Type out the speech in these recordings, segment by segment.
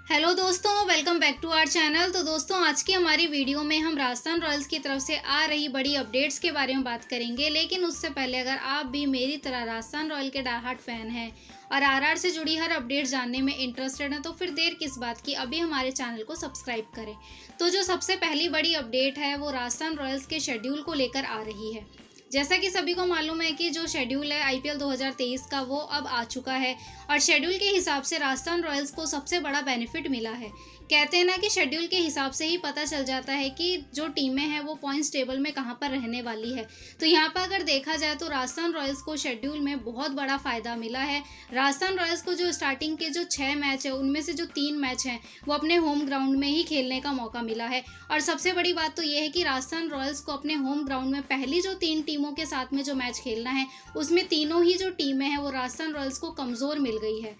Hello दोस्तों, welcome back to our channel. तो दोस्तों, आज की हमारी वीडियो में हम राजस्थान रॉयल्स की तरफ से आ रही बड़ी अपडेट्स के बारे में बात करेंगे। लेकिन उससे पहले अगर आप भी मेरी तरह राजस्थान रॉयल के डायहार्ड फैन हैं और आरआर से जुड़ी हर अपडेट जानने में इंटरेस्टेड हैं, तो फिर देर किस बात की, अभी हमारे चैनल को सब्सक्राइब करें। तो जो सबसे पहली बड़ी अपडेट है वो राजस्थान रॉयल्स के शेड्यूल को लेकर आ रही है। जैसा कि सभी को मालूम है कि जो शेड्यूल है आईपीएल 2023 का वो अब आ चुका है और शेड्यूल के हिसाब से राजस्थान रॉयल्स को सबसे बड़ा बेनिफिट मिला है। कहते हैं ना कि शेड्यूल के हिसाब से ही पता चल जाता है कि जो टीमें हैं वो पॉइंट्स टेबल में कहाँ पर रहने वाली है। तो यहाँ पर अगर देखा जाए तो राजस्थान रॉयल्स को शेड्यूल में बहुत बड़ा फ़ायदा मिला है। राजस्थान रॉयल्स को जो स्टार्टिंग के जो 6 मैच है उनमें से जो 3 मैच हैं वो अपने होम ग्राउंड में ही खेलने का मौका मिला है। और सबसे बड़ी बात तो ये है कि राजस्थान रॉयल्स को अपने होम ग्राउंड में पहली जो 3 टीमों के साथ में जो मैच खेलना है उसमें तीनों ही जो टीमें हैं वो राजस्थान रॉयल्स को कमज़ोर मिल गई है।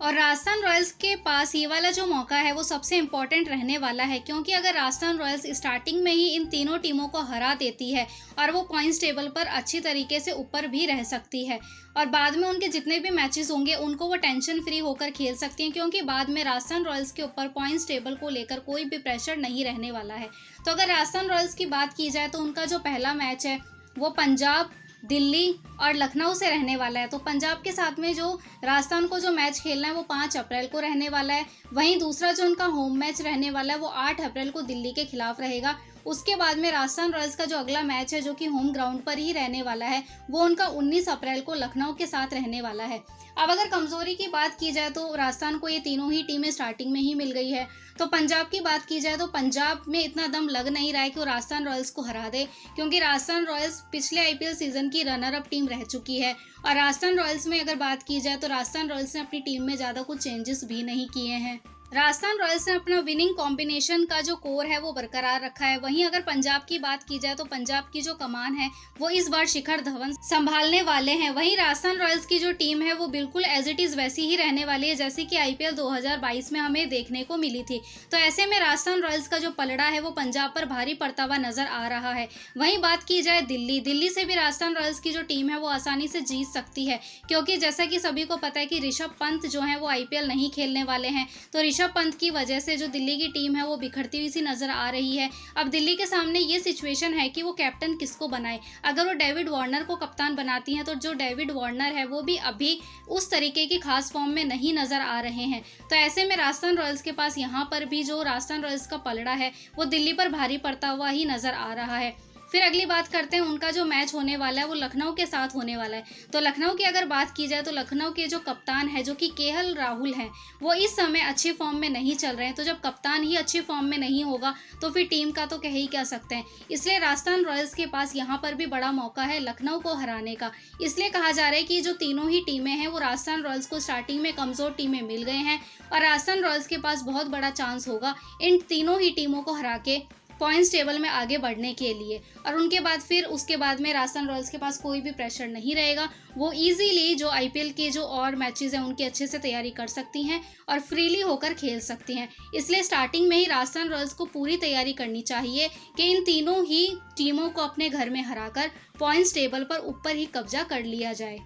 और राजस्थान रॉयल्स के पास ये वाला जो मौका है वो सबसे इम्पॉर्टेंट रहने वाला है, क्योंकि अगर राजस्थान रॉयल्स स्टार्टिंग में ही इन तीनों टीमों को हरा देती है और वो पॉइंट्स टेबल पर अच्छी तरीके से ऊपर भी रह सकती है और बाद में उनके जितने भी मैचेस होंगे उनको वो टेंशन फ्री होकर खेल सकती हैं, क्योंकि बाद में राजस्थान रॉयल्स के ऊपर पॉइंट्स टेबल को लेकर कोई भी प्रेशर नहीं रहने वाला है। तो अगर राजस्थान रॉयल्स की बात की जाए तो उनका जो पहला मैच है वो पंजाब, दिल्ली और लखनऊ से रहने वाला है। तो पंजाब के साथ में जो राजस्थान को जो मैच खेलना है वो 5 अप्रैल को रहने वाला है। वहीं दूसरा जो उनका होम मैच रहने वाला है वो 8 अप्रैल को दिल्ली के खिलाफ रहेगा। उसके बाद में राजस्थान रॉयल्स का जो अगला मैच है जो कि होम ग्राउंड पर ही रहने वाला है वो उनका 19 अप्रैल को लखनऊ के साथ रहने वाला है। अब अगर कमज़ोरी की बात की जाए तो राजस्थान को ये तीनों ही टीमें स्टार्टिंग में ही मिल गई है। तो पंजाब की बात की जाए तो पंजाब में इतना दम लग नहीं रहा है कि वो राजस्थान रॉयल्स को हरा दे, क्योंकि राजस्थान रॉयल्स पिछले आईपीएल सीजन की रनर अप टीम रह चुकी है। और राजस्थान रॉयल्स में अगर बात की जाए तो राजस्थान रॉयल्स ने अपनी टीम में ज़्यादा कुछ चेंजेस भी नहीं किए हैं। राजस्थान रॉयल्स ने अपना विनिंग कॉम्बिनेशन का जो कोर है वो बरकरार रखा है। वहीं अगर पंजाब की बात की जाए तो पंजाब की जो कमान है वो इस बार शिखर धवन संभालने वाले हैं। वहीं राजस्थान रॉयल्स की जो टीम है वो बिल्कुल एज इट इज़ वैसी ही रहने वाली है जैसे कि आईपीएल 2022 में हमें देखने को मिली थी। तो ऐसे में राजस्थान रॉयल्स का जो पलड़ा है वो पंजाब पर भारी पड़ता हुआ नजर आ रहा है। वहीं बात की जाए दिल्ली से भी राजस्थान रॉयल्स की जो टीम है वो आसानी से जीत सकती है, क्योंकि जैसा कि सभी को पता है कि ऋषभ पंत जो है वो आईपीएल नहीं खेलने वाले हैं। तो ऋषभ पंत की वजह से जो दिल्ली की टीम है वो बिखरती हुई सी नजर आ रही है। अब दिल्ली के सामने ये सिचुएशन है कि वो कैप्टन किसको बनाए। अगर वो डेविड वार्नर को कप्तान बनाती हैं तो जो डेविड वार्नर है वो भी अभी उस तरीके की खास फॉर्म में नहीं नजर आ रहे हैं। तो ऐसे में राजस्थान रॉयल्स के पास यहाँ पर भी जो राजस्थान रॉयल्स का पलड़ा है वो दिल्ली पर भारी पड़ता हुआ ही नजर आ रहा है। फिर अगली बात करते हैं, उनका जो मैच होने वाला है वो लखनऊ के साथ होने वाला है। तो लखनऊ की अगर बात की जाए तो लखनऊ के जो कप्तान है जो कि केएल राहुल हैं वो इस समय अच्छी फॉर्म में नहीं चल रहे हैं। तो जब कप्तान ही अच्छी फॉर्म में नहीं होगा तो फिर टीम का तो कह ही क्या सकते हैं। इसलिए राजस्थान रॉयल्स के पास यहाँ पर भी बड़ा मौका है लखनऊ को हराने का। इसलिए कहा जा रहा है कि जो तीनों ही टीमें हैं वो राजस्थान रॉयल्स को स्टार्टिंग में कमज़ोर टीमें मिल गए हैं और राजस्थान रॉयल्स के पास बहुत बड़ा चांस होगा इन तीनों ही टीमों को हरा के पॉइंट्स टेबल में आगे बढ़ने के लिए। और उनके बाद फिर उसके बाद में राजस्थान रॉयल्स के पास कोई भी प्रेशर नहीं रहेगा। वो इजीली जो आईपीएल के जो और मैचेस हैं उनकी अच्छे से तैयारी कर सकती हैं और फ्रीली होकर खेल सकती हैं। इसलिए स्टार्टिंग में ही राजस्थान रॉयल्स को पूरी तैयारी करनी चाहिए कि इन तीनों ही टीमों को अपने घर में हराकर पॉइंट्स टेबल पर ऊपर ही कब्जा कर लिया जाए।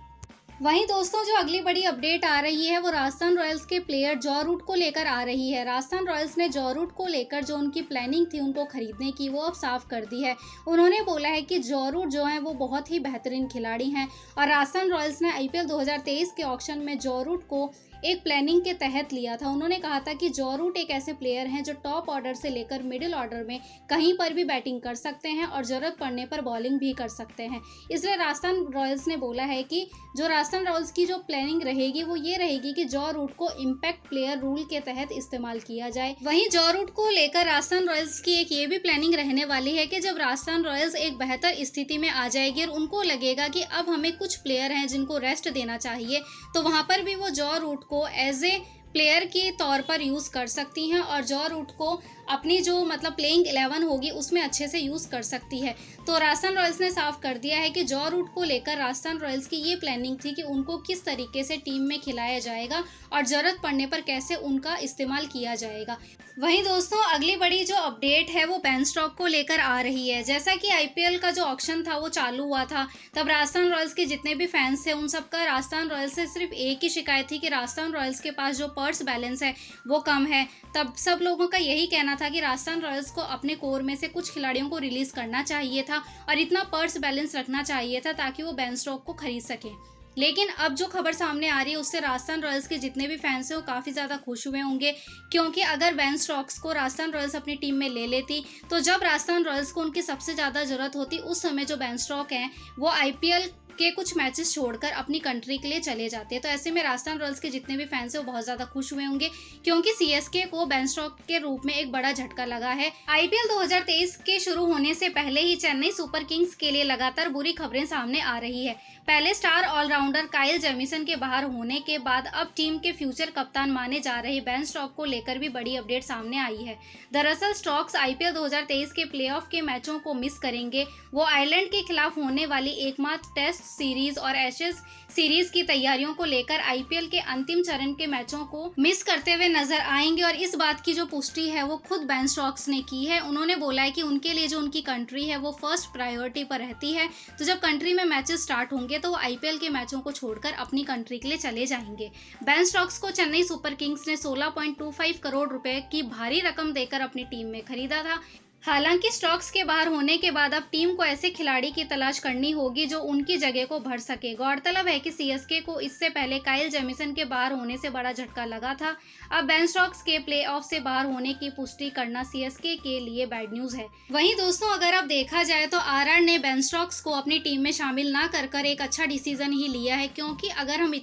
वहीं दोस्तों, जो अगली बड़ी अपडेट आ रही है वो राजस्थान रॉयल्स के प्लेयर जॉ रूट को लेकर आ रही है। राजस्थान रॉयल्स ने जॉ रूट को लेकर जो उनकी प्लानिंग थी उनको खरीदने की वो अब साफ कर दी है। उन्होंने बोला है कि जॉ रूट जो है वो बहुत ही बेहतरीन खिलाड़ी हैं और राजस्थान रॉयल्स ने आईपीएल 2023 के ऑक्शन में जॉ रूट को एक प्लानिंग के तहत लिया था। उन्होंने कहा था कि जॉ रूट एक ऐसे प्लेयर हैं जो टॉप ऑर्डर से लेकर मिडिल ऑर्डर में कहीं पर भी बैटिंग कर सकते हैं और ज़रूरत पड़ने पर बॉलिंग भी कर सकते हैं। इसलिए राजस्थान रॉयल्स ने बोला है कि जो राजस्थान रॉयल्स की जो प्लानिंग रहेगी वो ये रहेगी कि जॉ रूट को इम्पैक्ट प्लेयर रूल के तहत इस्तेमाल किया जाए। वहीं जॉ रूट को लेकर राजस्थान रॉयल्स की एक ये भी प्लानिंग रहने वाली है कि जब राजस्थान रॉयल्स एक बेहतर स्थिति में आ जाएगी और उनको लगेगा कि अब हमें कुछ प्लेयर हैं जिनको रेस्ट देना चाहिए, तो वहां पर भी वो जॉ रूट को एज ए प्लेयर के तौर पर यूज़ कर सकती हैं और जॉ रूट को अपनी जो मतलब प्लेइंग 11 होगी उसमें अच्छे से यूज़ कर सकती है। तो राजस्थान रॉयल्स ने साफ कर दिया है कि जॉ रूट को लेकर राजस्थान रॉयल्स की ये प्लानिंग थी कि उनको किस तरीके से टीम में खिलाया जाएगा और ज़रूरत पड़ने पर कैसे उनका इस्तेमाल किया जाएगा। वहीं दोस्तों, अगली बड़ी जो अपडेट है वो बेन स्टॉक को लेकर आ रही है। जैसा कि आईपीएल का जो ऑक्शन था वो चालू हुआ था, तब राजस्थान रॉयल्स के जितने भी फैंस थे उन सबका राजस्थान रॉयल्स से सिर्फ एक ही शिकायत थी कि राजस्थान रॉयल्स के पास जो पर्स बैलेंस है वो कम है, तब सब लोगों का यही कहना था कि राजस्थान रॉयल्स को अपने कोर में से कुछ खिलाड़ियों को रिलीज करना चाहिए था और इतना पर्स बैलेंस रखना चाहिए था ताकि वो बेन स्टोक्स को खरीद सकें। लेकिन अब जो खबर सामने आ रही है उससे राजस्थान रॉयल्स के जितने भी फैंस हैं वो काफ़ी ज़्यादा खुश हुए होंगे, क्योंकि अगर बेन स्टोक्स को राजस्थान रॉयल्स अपनी टीम में ले लेती तो जब राजस्थान रॉयल्स को उनकी सबसे ज़्यादा ज़रूरत होती उस समय जो बेन स्टोक्स हैं वो आईपीएल के कुछ मैचेस छोड़कर अपनी कंट्री के लिए चले जाते हैं। तो ऐसे में राजस्थान रॉयल्स के जितने भी फैंस हैं वो बहुत ज़्यादा खुश हुए होंगे, क्योंकि सीएसके को बेन स्टोक्स के रूप में एक बड़ा झटका लगा है। आईपीएल 2023 के शुरू होने से पहले ही चेन्नई सुपर किंग्स के लिए लगातार बुरी खबरें सामने आ रही है। पहले स्टार ऑलराउंडर काइल जेमिसन के बाहर होने के बाद अब टीम के फ्यूचर कप्तान माने जा रहे बेन स्टोक्स को लेकर भी बड़ी अपडेट सामने आई है। दरअसल स्टोक्स आईपीएल 2023 के प्लेऑफ के मैचों को मिस करेंगे। वो आयरलैंड के खिलाफ होने वाली एकमात्र टेस्ट सीरीज और एशेज सीरीज की तैयारियों को लेकर आईपीएल के अंतिम चरण के मैचों को मिस करते हुए नजर आएंगे। और इस बात की जो पुष्टि है वो खुद बेन स्टोक्स ने की है। उन्होंने बोला है कि उनके लिए जो उनकी कंट्री है वो फर्स्ट प्रायोरिटी पर रहती है, तो जब कंट्री में मैचेस स्टार्ट होंगे तो वो आईपीएल के मैचों को छोड़कर अपनी कंट्री के लिए चले जाएंगे। बेन स्टोक्स को चेन्नई सुपर किंग्स ने 16.25 करोड़ रुपए की भारी रकम देकर अपनी टीम में खरीदा था। हालांकि स्टोक्स के बाहर होने के बाद अब टीम को ऐसे खिलाड़ी की तलाश करनी होगी जो उनकी जगह को भर सके। गौरतलब है कि सीएसके को इससे पहले काइल जेमिसन के बाहर होने से बड़ा झटका लगा था। अब बेन स्टोक्स के प्लेऑफ से बाहर होने की पुष्टि करना सीएसके के लिए बैड न्यूज है। वहीं दोस्तों अगर अब देखा जाए तो आरआर ने बेन स्टोक्स को अपनी टीम में शामिल ना कर एक अच्छा डिसीजन ही लिया है, क्योंकि अगर हम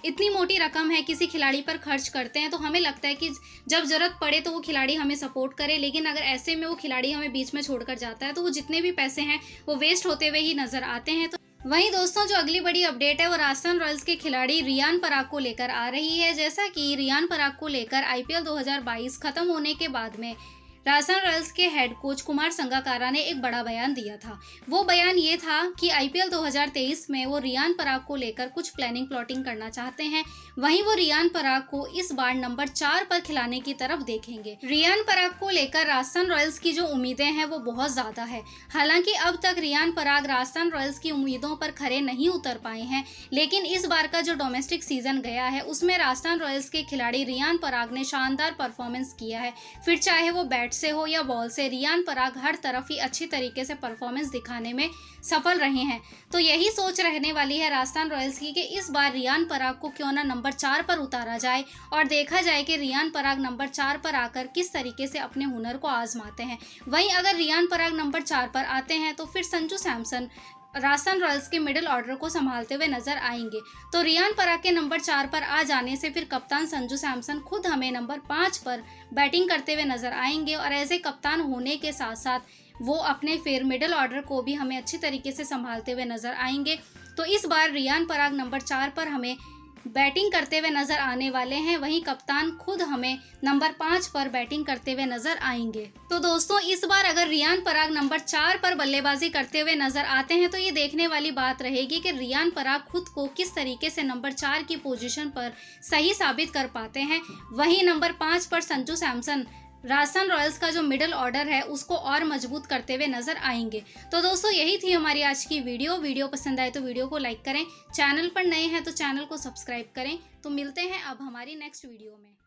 इतनी मोटी रकम है किसी खिलाड़ी पर खर्च करते हैं तो हमें लगता है कि जब जरूरत पड़े तो वो खिलाड़ी हमें सपोर्ट करे, लेकिन अगर ऐसे में वो खिलाड़ी हमें बीच में छोड़कर जाता है तो वो जितने भी पैसे हैं वो वेस्ट होते हुए ही नजर आते हैं। तो वहीं दोस्तों जो अगली बड़ी अपडेट है वो राजस्थान रॉयल्स के खिलाड़ी रियान पराग को लेकर आ रही है। जैसा कि रियान पराग को लेकर आईपीएल 2022 खत्म होने के बाद में राजस्थान रॉयल्स के हेड कोच कुमार संगकारा ने एक बड़ा बयान दिया था। वो बयान ये था कि आईपीएल 2023 में वो रियान पराग को लेकर कुछ प्लानिंग प्लॉटिंग करना चाहते हैं। वहीं वो रियान पराग को इस बार नंबर 4 पर खिलाने की तरफ देखेंगे। रियान पराग को लेकर राजस्थान रॉयल्स की जो उम्मीदें हैं वो बहुत ज्यादा है। हालांकि अब तक रियान पराग राजस्थान रॉयल्स की उम्मीदों पर खरे नहीं उतर पाए हैं, लेकिन इस बार का जो डोमेस्टिक सीजन गया है उसमें राजस्थान रॉयल्स के खिलाड़ी रियान पराग ने शानदार परफॉर्मेंस किया है। फिर चाहे वो बैट से हो या बॉल से, रियान पराग हर तरफ ही अच्छी तरीके से परफॉर्मेंस दिखाने में सफल रहे हैं। तो यही सोच रहने वाली है राजस्थान रॉयल्स की कि इस बार रियान पराग को क्यों ना नंबर 4 पर उतारा जाए और देखा जाए कि रियान पराग नंबर 4 पर आकर किस तरीके से अपने हुनर को आजमाते हैं। वहीं अगर रियान पराग नंबर 4 पर आते हैं तो फिर संजू सैमसन राजस्थान रॉयल्स के मिडिल ऑर्डर को संभालते हुए नजर आएंगे। तो रियान पराग के नंबर 4 पर आ जाने से फिर कप्तान संजू सैमसन खुद हमें नंबर 5 पर बैटिंग करते हुए नजर आएंगे और ऐसे कप्तान होने के साथ साथ वो अपने फिर मिडिल ऑर्डर को भी हमें अच्छी तरीके से संभालते हुए नजर आएंगे। तो इस बार रियान पराग नंबर 4 पर हमें बैटिंग करते हुए नजर आने वाले हैं। वहीं कप्तान खुद हमें नंबर 5 पर बैटिंग करते हुए नजर आएंगे। तो दोस्तों इस बार अगर रियान पराग नंबर 4 पर बल्लेबाजी करते हुए नजर आते हैं तो ये देखने वाली बात रहेगी कि रियान पराग खुद को किस तरीके से नंबर 4 की पोजीशन पर सही साबित कर पाते हैं। वहीं नंबर 5 पर संजू सैमसन राजस्थान रॉयल्स का जो मिडिल ऑर्डर है उसको और मजबूत करते हुए नजर आएंगे। तो दोस्तों यही थी हमारी आज की वीडियो पसंद आए तो वीडियो को लाइक करें, चैनल पर नए हैं तो चैनल को सब्सक्राइब करें। तो मिलते हैं अब हमारी नेक्स्ट वीडियो में।